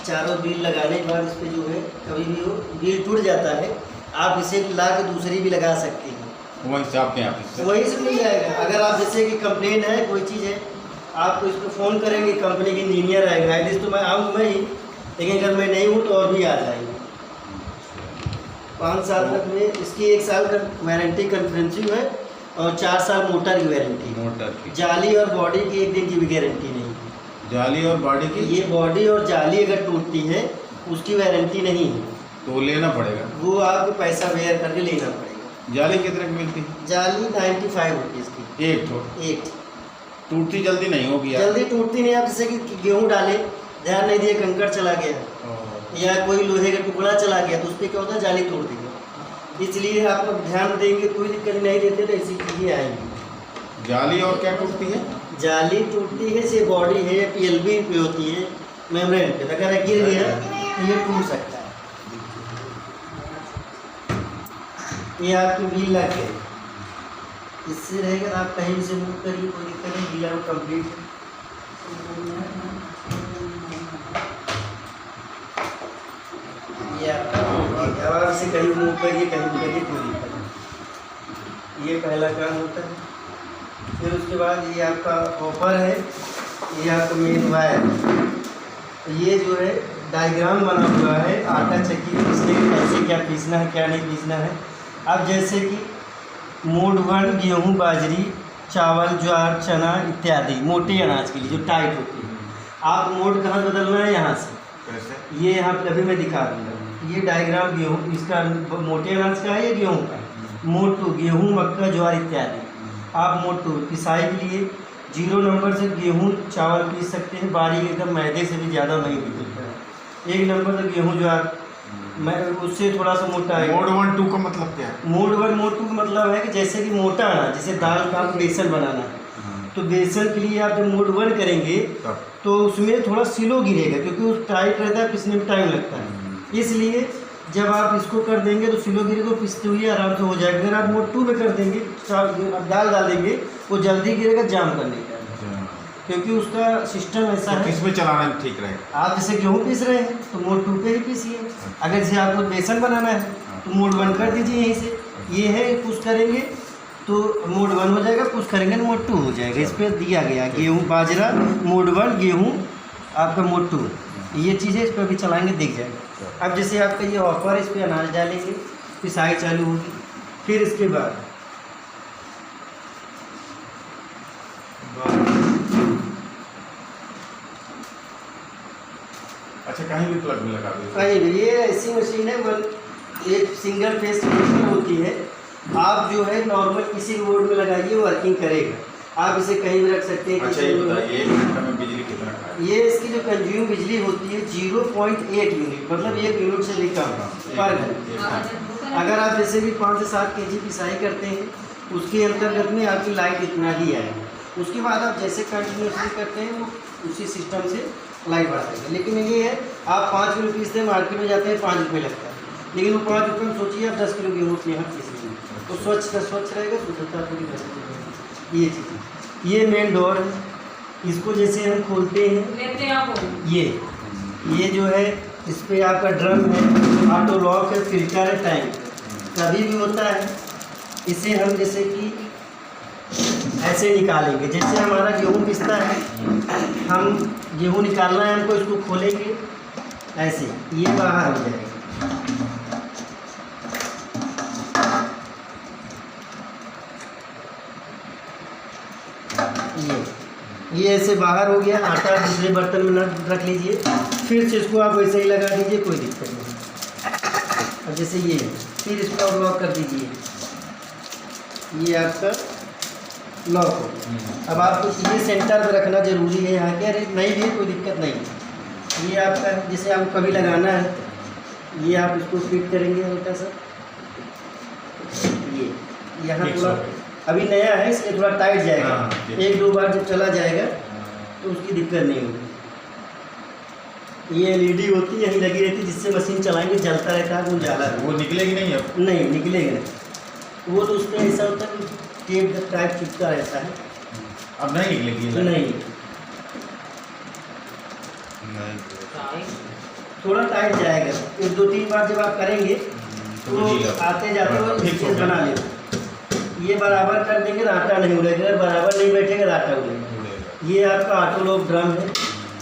चारों व्हील लगाने के बाद इस पर जो है कभी भी वो व्हील टूट जाता है, आप इसे ला के दूसरी भी लगा सकते हैं। वहीं से आपके यहाँ पे वहीं से मिल जाएगा। अगर आप जैसे कि कंप्लेन है कोई चीज़ है, आपको इस पर फ़ोन करेंगे, कंपनी के इंजीनियर आएगा। एटलीस्ट तो मैं आऊँ मैं ही, लेकिन अगर मैं नहीं हूँ तो और भी आ जाएंगे। 5 साल तक में इसकी 1 साल का वारंटी कन्फ्रेंसिव है और 4 साल मोटर की वारंटी है। मोटर की जाली और बॉडी की 1 दिन की भी गारंटी नहीं है। जाली और बॉडी की ये बॉडी और जाली अगर टूटती है उसकी वारंटी नहीं है, तो लेना पड़ेगा, वो आपको पैसा बेयर करके लेना पड़ेगा। जाली कितने की मिलती है? जाली 95 रुपीज़ की एक तो एक। टूटती जल्दी नहीं होगी यार। जल्दी टूटती नहीं। आप जैसे कि गेहूँ डाले, ध्यान नहीं दिए, कंकड़ चला गया या कोई लोहे का टुकड़ा चला गया तो उस पर क्या होता है, जाली तोड़ देगा। इसलिए आप लोग ध्यान देंगे, कोई दिक्कत नहीं देते तो ऐसी चीज़ें आएंगी। जाली और क्या टूटती है? जाली टूटती है से बॉडी है, PLB पे होती है, मेम्ब्रेन पे अगर गिर गया तो ये टूट सकता है। ये आपकी व्हील लग गई, इससे रहेगा तो आप कहीं से मूव करिए, कोई दिक्कत नहीं, व्हील आउट कंप्लीट है। ये आपका अब आप इसे कहीं मूव करिए, कहीं करिए, कोई दिक्कत नहीं। ये पहला काम होता है। फिर उसके बाद ये आपका हॉपर है, ये आपका मेन वायर। तो ये जो है डायग्राम बना हुआ है आटा चक्की पीसने के, कैसे क्या पीसना है क्या नहीं पीसना है। अब जैसे कि मोड 1 गेहूँ, बाजरी, चावल, ज्वार, चना इत्यादि मोटे अनाज के लिए जो टाइट होती है, आप मोड कहाँ बदलना है, यहाँ से। कैसे? ये यहाँ पे अभी मैं दिखा दूँगा। ये डायग्राम गेहूँ, इसका मोटे अनाज का है, ये गेहूँ का है। मोड 2 गेहूँ, मक्का, ज्वार इत्यादि। आप मोड 2 पिसाई के लिए 0 नंबर से गेहूँ चावल पीस सकते हैं, बारीक एकदम मैदे से भी ज़्यादा नहीं निकलता है। 1 नंबर से गेहूँ ज्वार, मैं उससे थोड़ा सा मोटा है। मोड 1 2 का मतलब क्या है? मोड 1 मोड 2 का मतलब है कि जैसे कि मोटा अनाज, जैसे दाल का आपको बेसन बनाना है, तो बेसन के लिए आप जब मोड 1 करेंगे तो उसमें थोड़ा स्लो गिरेगा, क्योंकि वो टाइट रहता है, पिसने में टाइम लगता है। इसलिए जब आप इसको कर देंगे तो स्लो गिरेगा, पिसते हुए आराम से हो जाएगा। अगर आप मोड 2 में कर देंगे, दाल डाल देंगे, वो जल्दी गिरेगा जाम करने का, क्योंकि उसका सिस्टम ऐसा है। किस में चलाना ठीक रहेगा? आप जैसे गेहूँ पीस रहे हैं तो मोड 2 पे ही पीसिए। अगर जैसे आपको बेसन बनाना है तो मोड 1 कर दीजिए यहीं से। ये है पुश करेंगे तो मोड 1 हो जाएगा, पुश करेंगे तो मोड 2 हो जाएगा। इस पर दिया गया गेहूँ बाजरा मोड 1, गेहूँ आपका मोड 2, ये चीज़ें इस पर भी चलाएँगे दिख जाएगा। अब जैसे आपका ये ऑफर, इस पर अनाज डालेंगे, पिसाई चालू होगी। फिर इसके बाद अच्छा, कहीं भी प्लग में लगा दो। कहीं भी। ये ऐसी मशीन है, एक सिंगल फेस मशीन होती है। आप जो है नॉर्मल किसी भी बोर्ड में लगाइए, वर्किंग करेगा। आप इसे कहीं भी रख सकते हैं। अच्छा, ये बताइए 1 घंटे में बिजली कितना खाएगा? ये इसकी जो कंज्यूम बिजली होती है 0.8 यूनिट, मतलब 1 यूनिट से भी कम पर घंटे। अगर आप जैसे भी 5 से 7 kg पिसाई करते हैं, उसके अंतर्गत में आपकी लाइट इतना ही आएगा। उसके बाद आप जैसे कंटिन्यूसली करते हैं वो उसी सिस्टम से लाइट बढ़ाएगा। लेकिन ये है, आप 5 किलो पीसते हैं, मार्केट में जाते हैं 5 रुपये लगता है, लेकिन वो 5 रुपये में सोचिए आप 10 किलो गेहूँ अपने यहाँ पीसेंगे तो स्वच्छ का स्वच्छ रहेगा, शुद्धता पूरी रहेगी। ये चीज़, ये मेन डोर है, इसको जैसे हम खोलते हैं, ये जो है इस पर आपका ड्रम है, ऑटो लॉक है, फिल्टर है, टैंक कभी भी होता है। इसे हम जैसे कि ऐसे निकालेंगे, जैसे हमारा गेहूँ पिसता है, हम गेहूँ निकालना है हमको, इसको खोलेंगे ऐसे, ये बाहर हो जाएगा। ये ऐसे बाहर हो गया। आटा दूसरे बर्तन में रख लीजिए, फिर से इसको आप वैसे ही लगा दीजिए, कोई दिक्कत नहीं। अब जैसे ये, फिर इसको आप लॉक कर दीजिए, ये आपका लॉक हो। अब आपको ये सेंटर पे रखना जरूरी है यहाँ के, अरे नहीं भी कोई दिक्कत नहीं। ये आपका जैसे आपको कभी लगाना है, ये आप इसको फिट करेंगे हल्का सा, ये यहाँ थोड़ा अभी नया है इसलिए थोड़ा टाइट जाएगा। 1-2 बार जब चला जाएगा तो उसकी दिक्कत नहीं होगी। ये LED होती है, यहीं लगी रहती है, जिससे मशीन चलाएंगे जलता रहता है, वो उजाला। वो निकलेगी नहीं? अब नहीं निकलेगा नहीं, वो तो उसमें ऐसा होता है कि टेप टाइप चिपका रहता है। अब नहीं निकलेगी? नहीं, थोड़ा टाइट जाएगा, 1-2-3 बार जब आप करेंगे तो आते जाते हुए ठीक हो चीज़ बना लेते। ये बराबर कर देंगे तो आटा नहीं उड़ेगा, अगर बराबर नहीं बैठेगा तो आटा उड़ेगा। ये आपका ऑटो लोक ड्रम है,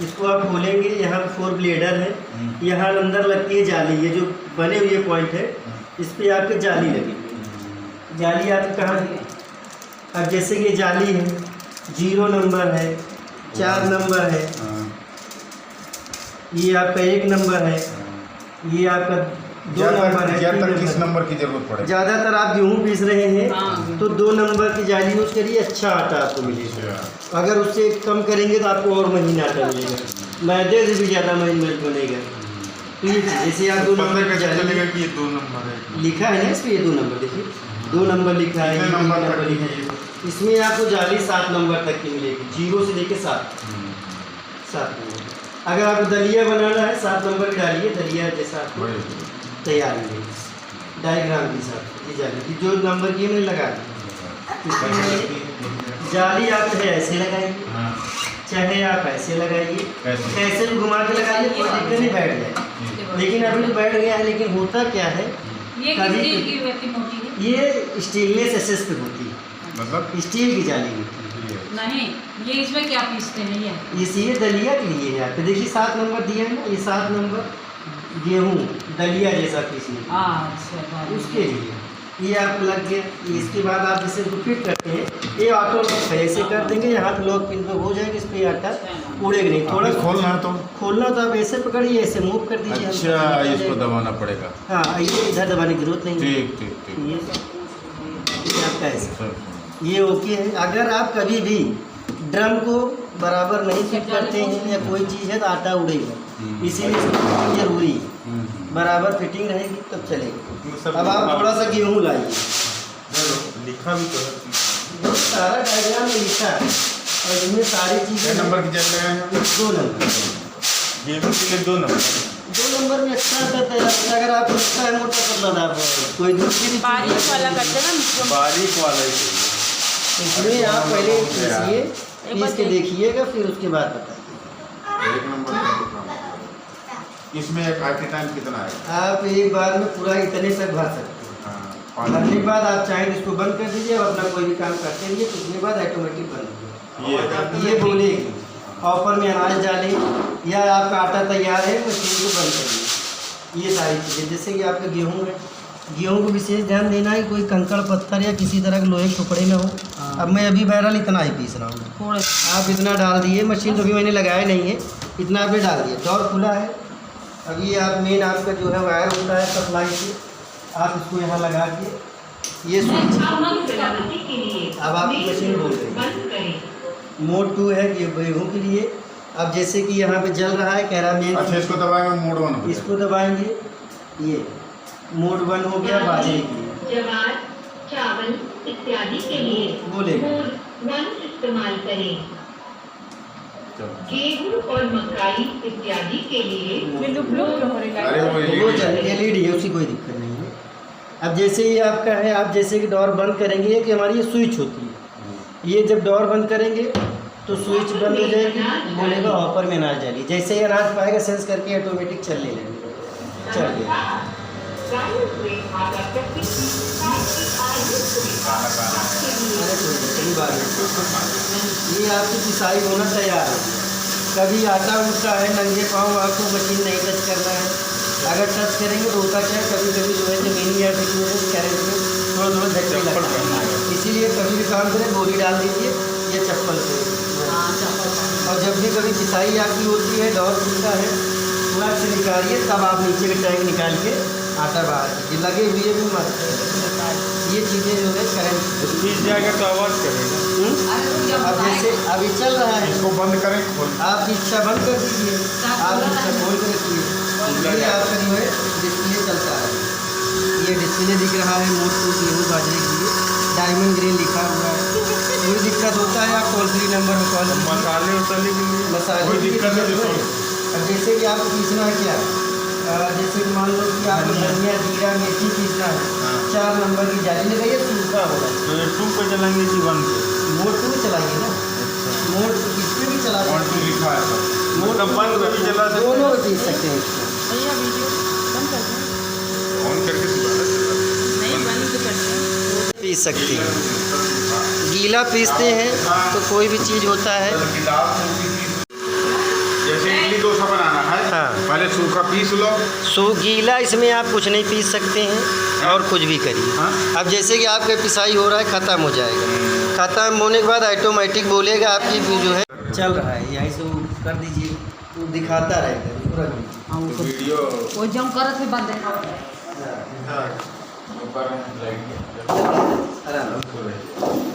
इसको आप खोलेंगे, यहाँ 4 ब्लेडर है, यहाँ अंदर लगती है जाली, ये जो बने हुए पॉइंट है इस पर आपके जाली लगेगी। जाली आपकी कहाँ है? अब जैसे कि जाली है 0 नंबर है, 4 नंबर है, ये आपका 1 नंबर है, ये आपका 2 नंबर है, 3 नंबर। किस नंबर की जरूरत पड़े? ज़्यादातर आप गेहूँ पीस रहे हैं तो 2 नंबर की जाली यूज करिए, अच्छा आटा आपको मिलेगा। अगर उससे कम करेंगे तो आपको और महीन आटा मिलेगा, मैदे से भी ज़्यादा महीन बनेगा। तो ये जैसे आप 2 नंबर का जाली चलेगा कि ये 2 नंबर है, लिखा है ना इस पर, ये 2 नंबर देखिए, 2 नंबर लिखा है, कितने नंबर तक लिखा है। इसमें आपको जाली 7 नंबर तक की मिलेगी, 0 से लेके 7 नंबर। अगर आपको दलिया बनाना है 7 नंबर की डालिए, दलिया जैसा आपको तैयार मिलेगी डायग्राम के साथ। ये जाली की जो नंबर की मैंने लगा दी, जाली आप चाहे ऐसे लगाइए, चाहे आप ऐसे लगाइए, ऐसे भी घुमा के लगाइए, कोई दिक्कत नहीं, बैठ जाए। लेकिन अभी तो बैठ गया है, लेकिन होता क्या है, ये किस स्टील की होती मोटी है? ये स्टेनलेस एसएस पे होती है, मतलब स्टील की जाली होती है। नहीं, ये इसमें क्या पीसते हैं ये? ये दलिया के लिए है। आपको देखिए 7 नंबर दिया है ना, ये 7 नंबर गेहूँ दलिया जैसा पीसने अच्छा, उसके लिए ये आपको लग गया। इसके बाद आप इसे फिट करते हैं, ये ऑटो लॉक है, ऐसे कर देंगे, यहाँ पे लॉक पिन पे हो जाएगा, इस पर आटा उड़ेगा नहीं। थोड़ा खोलना है तो खोलना तो आप ऐसे पकड़िए, ऐसे मूव कर दीजिए। अच्छा, इसको दबाना पड़ेगा। हाँ, ये इधर दबाने की जरूरत नहीं है। ठीक ठीक ठीक। ये आपका ऐसे ये ओके है। अगर आप कभी भी ड्रम को बराबर नहीं फिट करते हैं या कोई चीज़ है तो आटा उड़ेगा, इसीलिए इसकी जरूरी है बराबर फिटिंग रहेगी तब चलेगी। अब आप थोड़ा सा गेहूँ लाइए, लिखा भी तो है, बहुत सारा डायग्राम में लिखा है और इसमें सारी चीज़ें नंबर की जल रहे हैं 2 नंबर, गेहूं के लिए 2 नंबर। 2 नंबर में अच्छा करते हैं। अगर आप अच्छा है मोटा पतला दाब कोई दूसरी बारीक वाला करते हैं ना, बारीक वाला ही चाहिए। इसमें आप पहले पीसिए, पीस के देखिएगा, फिर उसके बाद बताइए। 1 नंबर का कितना मतलब? इसमें एक आटे टाइम कितना है? आप एक बार में पूरा इतने तक भर सकते हैं। भरने के बाद आप चाहें इसको बंद कर दीजिए और अपना कोई भी काम करते रहिए, तो उसके बाद ऑटोमेटिक बंद हो जाएगा। ये बोलेगी ऑफर में अनाज डालें या आपका आटा तैयार है, मशीन को बंद करिए। ये सारी चीज़ें, जैसे कि आपका गेहूँ है, गेहूँ को विशेष ध्यान देना है कोई कंकड़ पत्थर या किसी तरह के लोहे के टुकड़े ना हो। अब मैं अभी बहरहाल इतना ही पीस रहा हूँ, आप इतना डाल दिए, मशीन तो अभी मैंने लगाया नहीं है, इतना आपने डाल दिया, डोर खुला है। अभी आप मेन आपका जो है वायर होता है सप्लाई से, आप इसको यहाँ लगा के ये स्विच, अब आपकी मशीन बोल रही है मोड 2 है ये गेहूँ के लिए। अब जैसे कि यहाँ पे जल रहा है, कह रहा मेन, अच्छा, इसको दबाएंगे मोड 1, इसको दबाएंगे, ये मोड 1 हो गया बाजरे के लिए, ज्वार, चावल इत्यादि के लिए बोलेगा मोड 1 इस्तेमाल करें। गेहूं और मकाई इत्यादि के लिए अरे वो वो LED है, उसकी कोई दिक्कत नहीं है। अब जैसे ही आपका है, आप जैसे कि डोर बंद करेंगे कि हमारी ये स्विच होती है, ये जब डोर बंद करेंगे तो स्विच बंद हो जाएगी, बोलेगा ऑफर में अनाज डालिए। जैसे ही अनाज पाएगा सेंस करके ऑटोमेटिक चलने लगेगा, चल गया। ये आपकी पिसाई होना तैयार है। कभी आटा उठता है नंगे पाँव, आपको मशीन नहीं टच करना है। अगर टच करेंगे तो होता क्या है, कभी कभी जो है जमीनी या कैरेट में थोड़ा थोड़ा झटके लगता है, इसीलिए कभी भी काम करें बोरी डाल दीजिए या चप्पल से। और जब भी कभी पिसाई आपकी होती है, डोर खुलता है, पूरा से निकालिए, तब आप नीचे के टैंक निकाल के आटा बाहर कीजिए, लगे हुए भी मत। ये चीज़ें जो है करंट पीस जाएगा तो आवाज़ करेगा। अब जैसे अभी चल रहा है, इसको बंद करें, खोल आप रिक्शा बंद कर दीजिए, आप रिक्शा खोल कर रखिए, ये आपका जो है डिस्प्ले चलता है। ये डिस्प्ले दिख रहा है मोड 2 गेहूँ बाजरे के लिए, डायमंड ग्रीन लिखा हुआ है। कोई दिक्कत होता है आप टोल फ्री नंबर में कॉल, मसाले उसाले के लिए मसाले कोई की दिक्कत नहीं दिक्कत है। नहीं। अब जैसे कि आपको पीसना है क्या, जैसे कि मान लो कि आपको धनिया जीरा मेथी पीसना है, 4 नंबर की जाली लगाइए, सूखा होगा। तो ये 2 पे चलाएंगे कि 1 पे? मोड 2 चलाइए ना, मोड इसमें भी चला वन सकते टू लिखा है सब। हैं, मोड मतलब बंद में भी चला सकते हैं। दोनों में पीस सकते हैं इसको। भैया वीडियो बंद कर दें। ऑन करके सिखाना चला। नहीं बंद तो करते हैं। पीस सकते हैं, गीला पीसते हैं तो कोई भी चीज़ होता है। किताब में भी पीस- जैसे इडली डोसा बनाना है, हाँ। पहले सूखा पीस लो। सो गीला इसमें आप कुछ नहीं पीस सकते हैं और कुछ भी करिए। हाँ। अब जैसे कि आपका पिसाई हो रहा है, ख़त्म हो जाएगा, ख़त्म होने के बाद ऑटोमेटिक बोलेगा आपकी जो है चल रहा है, यहीं से वो कर दीजिए, वो दिखाता रहेगा पूरा। हाँ वो तो वीडियो वो जम करत है बंद है। ऊपर लाइट आराम से।